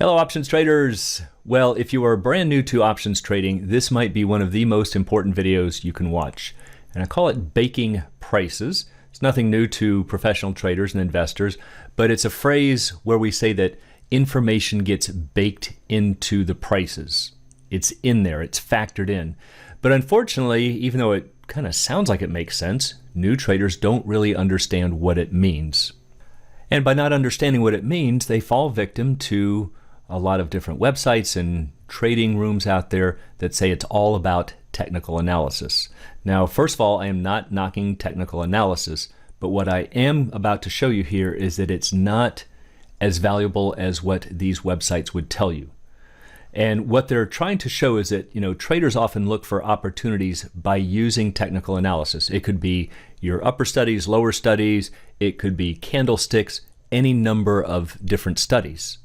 Hello, options traders. Well, if you are brand new to options trading, this might be one of the most important videos you can watch. And I call it baking prices. It's nothing new to professional traders and investors, but it's a phrase where we say that information gets baked into the prices. It's in there, it's factored in. But unfortunately, even though it kind of sounds like it makes sense, new traders don't really understand what it means. And by not understanding what it means, they fall victim to a lot of different websites and trading rooms out there that say it's all about technical analysis. Now, first of all, I am not knocking technical analysis, but what I am about to show you here is that it's not as valuable as what these websites would tell you. And what they're trying to show is that, traders often look for opportunities by using technical analysis. It could be your upper studies, lower studies, it could be candlesticks, any number of different studies.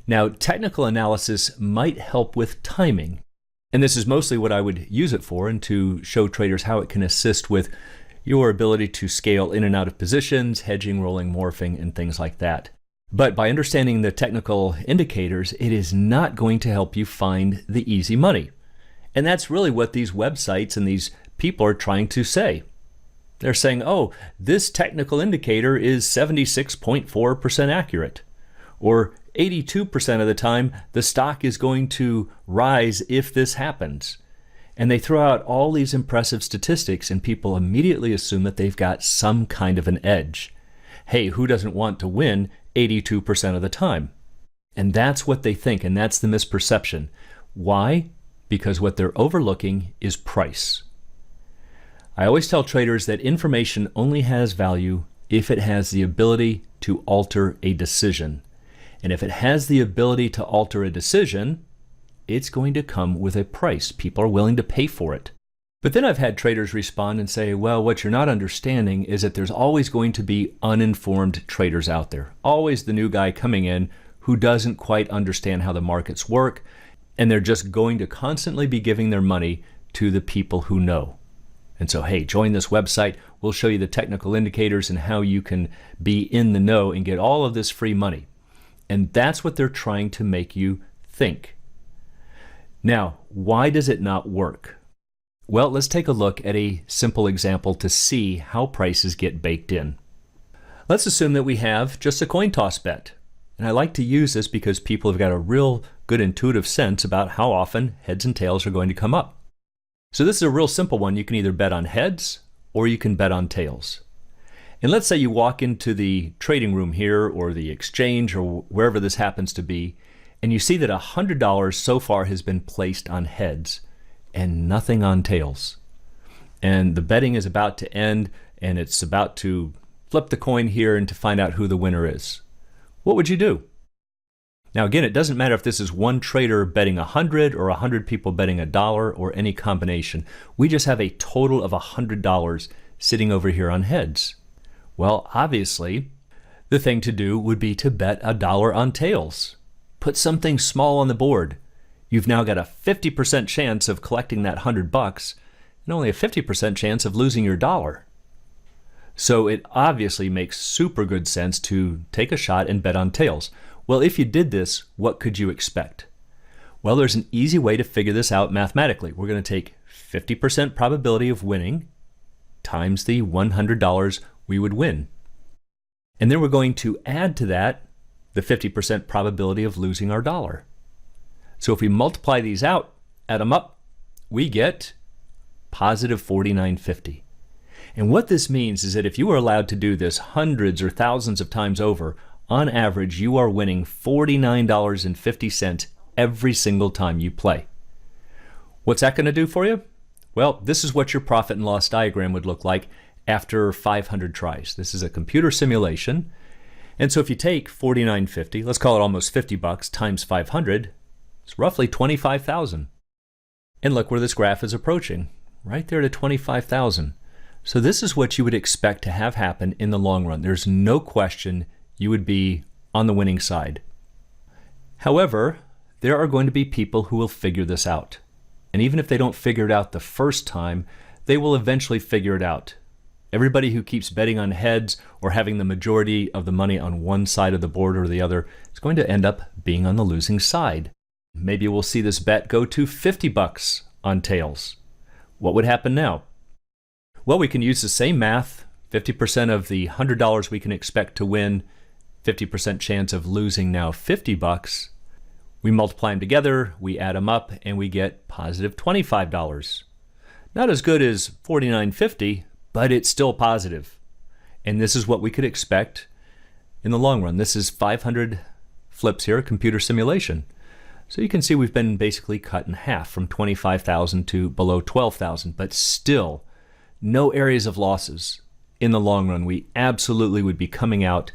Now, technical analysis might help with timing, and this is mostly what I would use it for, and to show traders how it can assist with your ability to scale in and out of positions, hedging, rolling, morphing, and things like that. But by understanding the technical indicators, it is not going to help you find the easy money. And that's really what these websites and these people are trying to say. They're saying, oh, this technical indicator is 76.4% accurate, or 82% of the time, the stock is going to rise if this happens. And they throw out all these impressive statistics, and people immediately assume that they've got some kind of an edge. Hey, who doesn't want to win 82% of the time? And that's what they think, and that's the misperception. Why? Because what they're overlooking is price. I always tell traders that information only has value if it has the ability to alter a decision. And if it has the ability to alter a decision, it's going to come with a price. People are willing to pay for it. But then I've had traders respond and say, well, what you're not understanding is that there's always going to be uninformed traders out there. Always the new guy coming in who doesn't quite understand how the markets work, and they're just going to constantly be giving their money to the people who know. And so, hey, join this website. We'll show you the technical indicators and how you can be in the know and get all of this free money. And that's what they're trying to make you think. Now, why does it not work? Well, let's take a look at a simple example to see how prices get baked in. Let's assume that we have just a coin toss bet. And I like to use this because people have got a real good intuitive sense about how often heads and tails are going to come up. So this is a real simple one. You can either bet on heads or you can bet on tails. And let's say you walk into the trading room here or the exchange or wherever this happens to be, and you see that $100 so far has been placed on heads and nothing on tails. And the betting is about to end, and it's about to flip the coin here and to find out who the winner is. What would you do? Now again, it doesn't matter if this is one trader betting 100 or 100 people betting $1 or any combination. We just have a total of $100 sitting over here on heads. Well, obviously, the thing to do would be to bet $1 on tails. Put something small on the board. You've now got a 50% chance of collecting that $100 and only a 50% chance of losing your dollar. So it obviously makes super good sense to take a shot and bet on tails. Well, if you did this, what could you expect? Well, there's an easy way to figure this out mathematically. We're going to take 50% probability of winning times the $100 we would win. And then we're going to add to that the 50% probability of losing our dollar. So if we multiply these out, add them up, we get positive 49.50. And what this means is that if you were allowed to do this hundreds or thousands of times over, on average, you are winning $49.50 every single time you play. What's that going to do for you? Well, this is what your profit and loss diagram would look like after 500 tries. This is a computer simulation. And so if you take 49.50, let's call it almost $50 times 500, it's roughly 25,000. And look where this graph is approaching, right there to 25,000. So this is what you would expect to have happen in the long run. There's no question you would be on the winning side. However, there are going to be people who will figure this out. And even if they don't figure it out the first time, they will eventually figure it out. Everybody who keeps betting on heads or having the majority of the money on one side of the board or the other is going to end up being on the losing side. Maybe we'll see this bet go to 50 bucks on tails. What would happen now? Well, we can use the same math. 50% of the $100 we can expect to win, 50% chance of losing now 50 bucks. We multiply them together, we add them up, and we get positive $25. Not as good as $49.50, but it's still positive. And this is what we could expect in the long run. This is 500 flips here, computer simulation. So you can see we've been basically cut in half from 25,000 to below 12,000, but still no areas of losses. In the long run, we absolutely would be coming out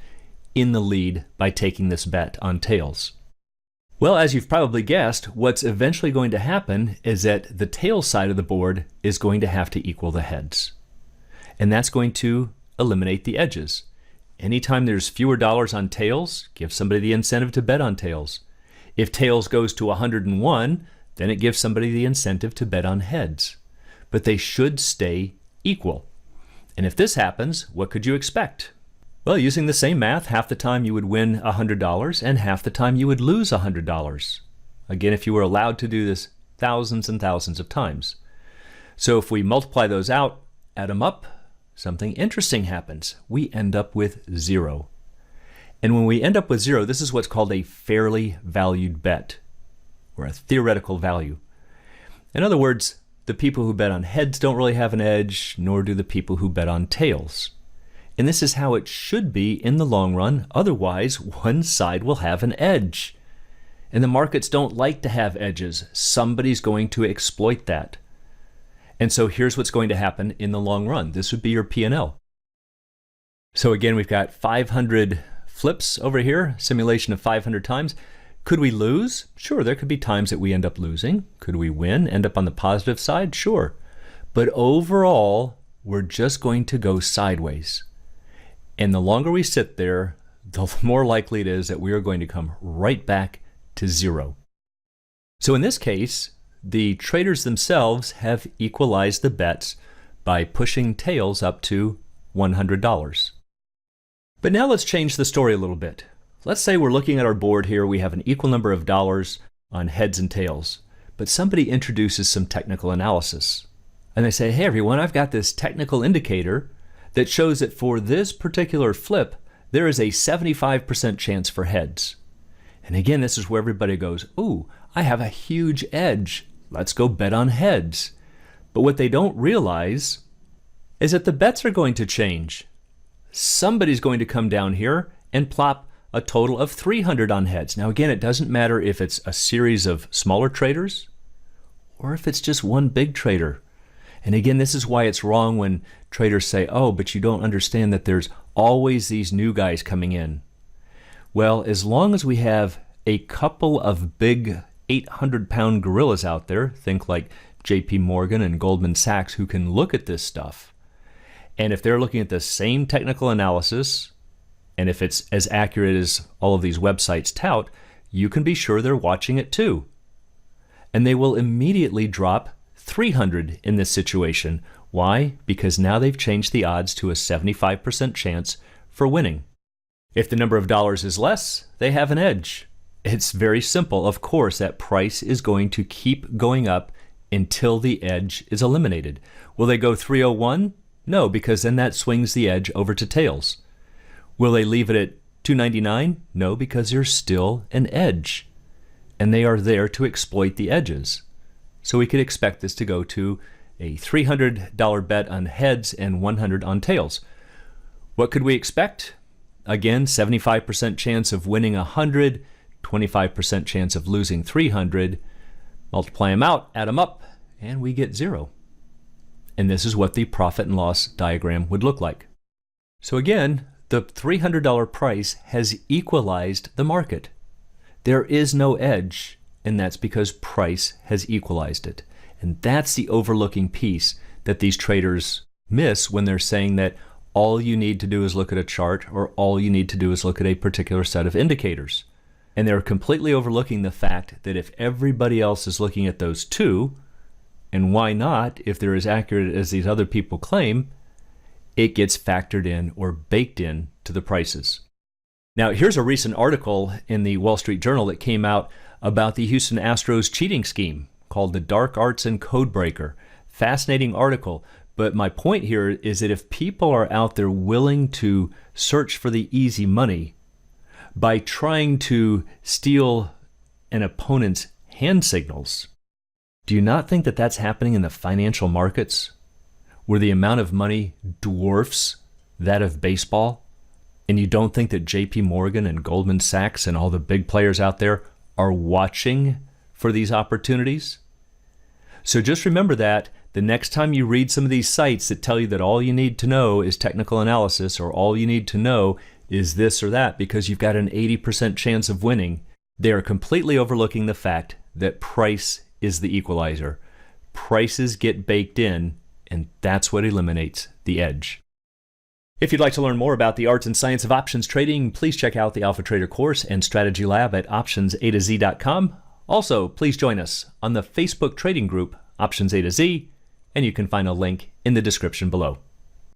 in the lead by taking this bet on tails. Well, as you've probably guessed, what's eventually going to happen is that the tail side of the board is going to have to equal the heads. And that's going to eliminate the edges. Anytime there's fewer dollars on tails, give somebody the incentive to bet on tails. If tails goes to 101, then it gives somebody the incentive to bet on heads. But they should stay equal. And if this happens, what could you expect? Well, using the same math, half the time you would win $100 and half the time you would lose $100. Again, if you were allowed to do this thousands and thousands of times. So if we multiply those out, add them up, something interesting happens. We end up with 0. And when we end up with 0, this is what's called a fairly valued bet, or a theoretical value. In other words, the people who bet on heads don't really have an edge, nor do the people who bet on tails. And this is how it should be in the long run. Otherwise, one side will have an edge. And the markets don't like to have edges. Somebody's going to exploit that. And so here's what's going to happen in the long run. This would be your P&L. So again, we've got 500 flips over here, simulation of 500 times. Could we lose? Sure, there could be times that we end up losing. Could we win, end up on the positive side? Sure. But overall, we're just going to go sideways. And the longer we sit there, the more likely it is that we are going to come right back to 0. So in this case, the traders themselves have equalized the bets by pushing tails up to $100. But now let's change the story a little bit. Let's say we're looking at our board here, we have an equal number of dollars on heads and tails, but somebody introduces some technical analysis. And they say, hey everyone, I've got this technical indicator that shows that for this particular flip, there is a 75% chance for heads. And again, this is where everybody goes, ooh, I have a huge edge. Let's go bet on heads. But what they don't realize is that the bets are going to change. Somebody's going to come down here and plop a total of 300 on heads. Now again, it doesn't matter if it's a series of smaller traders or if it's just one big trader. And again, this is why it's wrong when traders say, oh, but you don't understand that there's always these new guys coming in. Well, as long as we have a couple of big 800-pound gorillas out there, think like JP Morgan and Goldman Sachs, who can look at this stuff, and if they're looking at the same technical analysis, and if it's as accurate as all of these websites tout, you can be sure they're watching it too. And they will immediately drop 300 in this situation. Why? Because now they've changed the odds to a 75% chance for winning. If the number of dollars is less, they have an edge. It's very simple. Of course, that price is going to keep going up until the edge is eliminated. Will they go 301? No, because then that swings the edge over to tails. Will they leave it at 299? No, because there's still an edge. And they are there to exploit the edges. So we could expect this to go to a $300 bet on heads and 100 on tails. What could we expect? Again, 75% chance of winning 100, 25% chance of losing 300. Multiply them out, add them up, and we get 0. And this is what the profit and loss diagram would look like. So again, the $300 price has equalized the market. There is no edge, and that's because price has equalized it. And that's the overlooking piece that these traders miss when they're saying that all you need to do is look at a chart, or all you need to do is look at a particular set of indicators. And they're completely overlooking the fact that if everybody else is looking at those too, and why not if they're as accurate as these other people claim, it gets factored in or baked in to the prices. Now, here's a recent article in the Wall Street Journal that came out about the Houston Astros cheating scheme called the Dark Arts and Codebreaker. Fascinating article, but my point here is that if people are out there willing to search for the easy money by trying to steal an opponent's hand signals, do you not think that that's happening in the financial markets, where the amount of money dwarfs that of baseball? And you don't think that JP Morgan and Goldman Sachs and all the big players out there are watching for these opportunities? So just remember that the next time you read some of these sites that tell you that all you need to know is technical analysis, or all you need to know is this or that because you've got an 80% chance of winning, they are completely overlooking the fact that price is the equalizer. Prices get baked in, and that's what eliminates the edge. If you'd like to learn more about the art and science of options trading, please check out the Alpha Trader course and strategy lab at optionsa2z.com. Also, please join us on the Facebook trading group Options A to Z, and you can find a link in the description below.